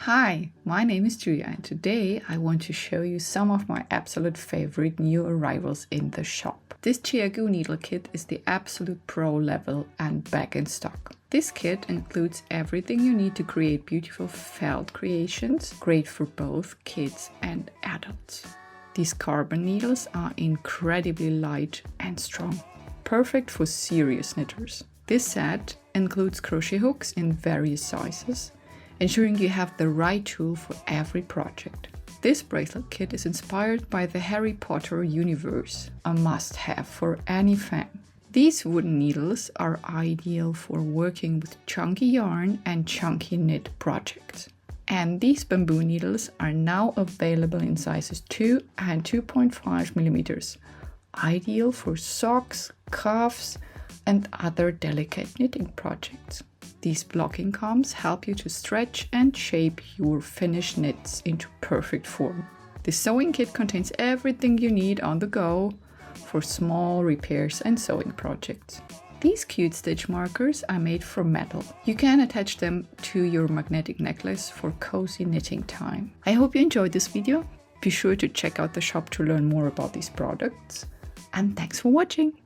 Hi, my name is Julia and today I want to show you some of my absolute favorite new arrivals in the shop. This Chiagu needle kit is the absolute pro level and back in stock. This kit includes everything you need to create beautiful felt creations, great for both kids and adults. These carbon needles are incredibly light and strong, perfect for serious knitters. This set includes crochet hooks in various sizes, ensuring you have the right tool for every project. This bracelet kit is inspired by the Harry Potter universe, a must-have for any fan. These wooden needles are ideal for working with chunky yarn and chunky knit projects. And these bamboo needles are now available in sizes 2 and 2.5 millimeters, ideal for socks, cuffs, and other delicate knitting projects. These blocking combs help you to stretch and shape your finished knits into perfect form. The sewing kit contains everything you need on the go for small repairs and sewing projects. These cute stitch markers are made from metal. You can attach them to your magnetic necklace for cozy knitting time. I hope you enjoyed this video. Be sure to check out the shop to learn more about these products. And thanks for watching!